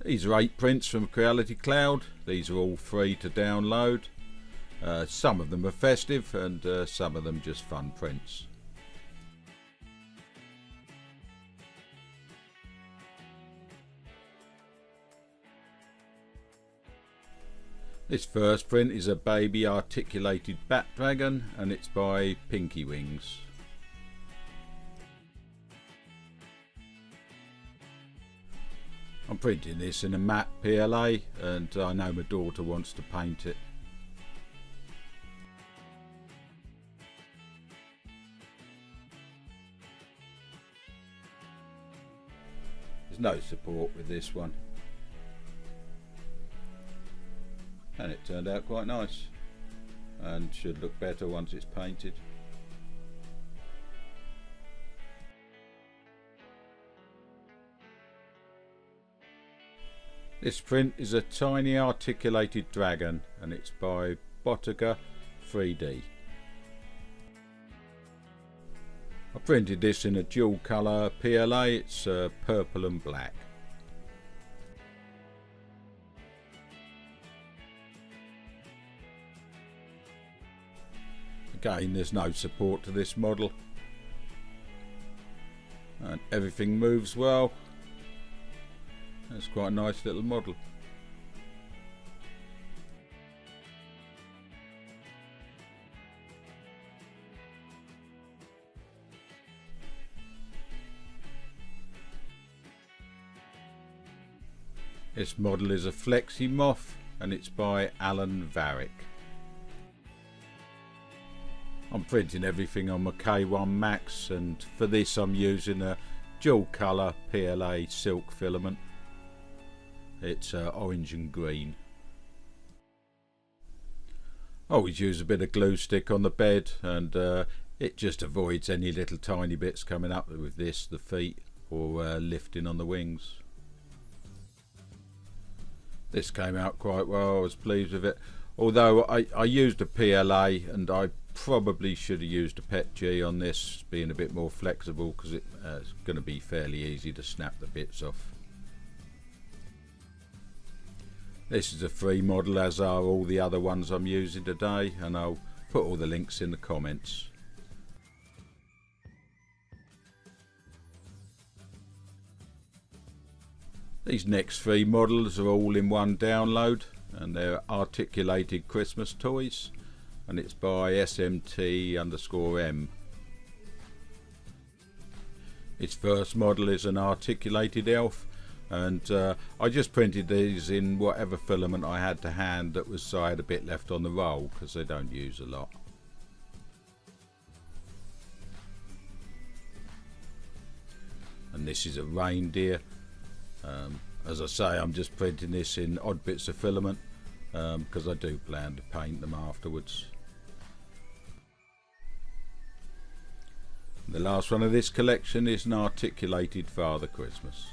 These are 8 prints from Creality Cloud. These are all free to download. Some of them are festive and some of them just fun prints. This first print is a baby articulated bat dragon and it's by Pinky Wings. I'm printing this in a matte PLA and I know my daughter wants to paint it. There's no support with this one. And it turned out quite nice and should look better once it's painted. This print is a tiny articulated dragon and it's by Bottega 3D. I printed this in a dual colour PLA, it's purple and black. Again, there's no support to this model and everything moves well. It's quite a nice little model. This model is a Flexi moth and it's by Alan Varick. I'm printing everything on my K1 Max and for this I'm using a dual colour PLA silk filament. It's orange and green. I always use a bit of glue stick on the bed and it just avoids any little tiny bits coming up with this, the feet, or lifting on the wings. This came out quite well, I was pleased with it. Although I used a PLA and I probably should have used a PET G on this, being a bit more flexible because it's going to be fairly easy to snap the bits off. This is a free model, as are all the other ones I'm using today, and I'll put all the links in the comments. These next 3 models are all in one download and they're articulated Christmas toys and it's by SMT_M. Its first model is an articulated elf and I just printed these in whatever filament I had to hand that was, so I had a bit left on the roll because they don't use a lot. And this is a reindeer. As I say, I'm just printing this in odd bits of filament because I do plan to paint them afterwards. The last one of this collection is an articulated Father Christmas.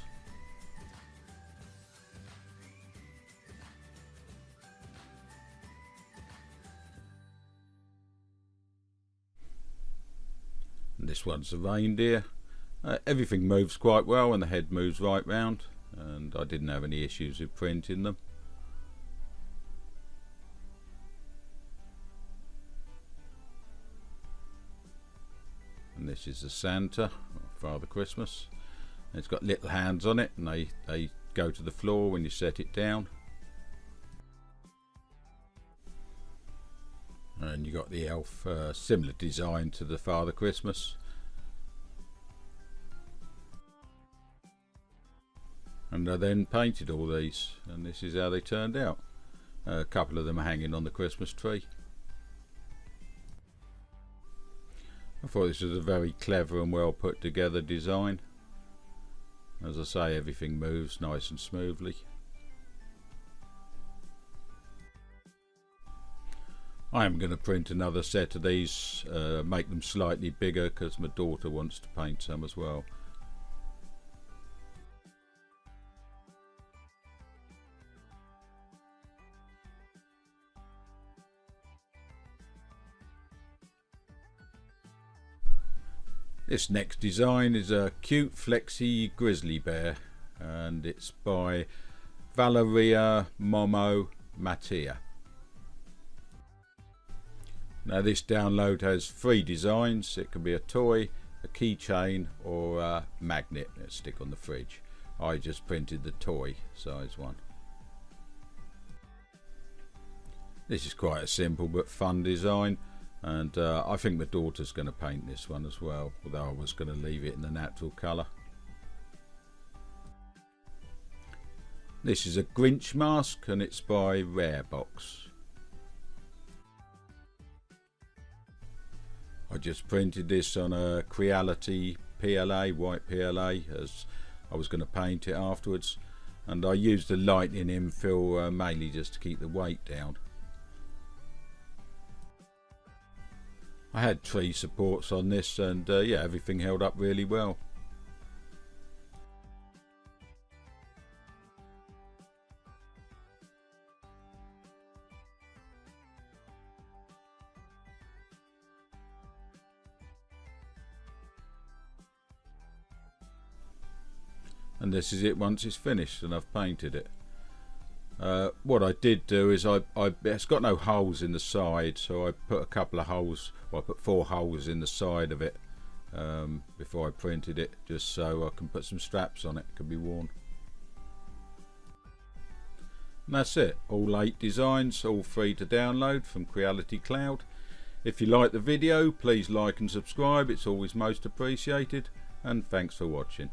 And this one's a reindeer. Everything moves quite well and the head moves right round, and I didn't have any issues with printing them. And this is the Santa, Father Christmas. And it's got little hands on it and they go to the floor when you set it down. And you got the elf, similar design to the Father Christmas. And I then painted all these and this is how they turned out. A couple of them are hanging on the Christmas tree. I thought this was a very clever and well put together design. As I say, everything moves nice and smoothly. I am going to print another set of these, make them slightly bigger because my daughter wants to paint some as well. This next design is a cute Flexi Grizzly bear and it's by Valeria Momo Mattia. Now this download has 3 designs. It can be a toy, a keychain or a magnet that stick on the fridge. I just printed the toy size one. This is quite a simple but fun design, and I think my daughter's going to paint this one as well, although I was going to leave it in the natural colour. This is a Grinch Mask and it's by Rarebox. I just printed this on a Creality PLA, white PLA, as I was going to paint it afterwards, and I used a lightning infill mainly just to keep the weight down. I had tree supports on this, and yeah, everything held up really well. And this is it once it's finished and I've painted it. What I did do is it's got no holes in the side, so I put a couple of holes, well, I put 4 holes in the side of it before I printed it, just so I can put some straps on it, can be worn. And that's it, all 8 designs, all free to download from Creality Cloud. If you like the video, please like and subscribe, it's always most appreciated, and thanks for watching.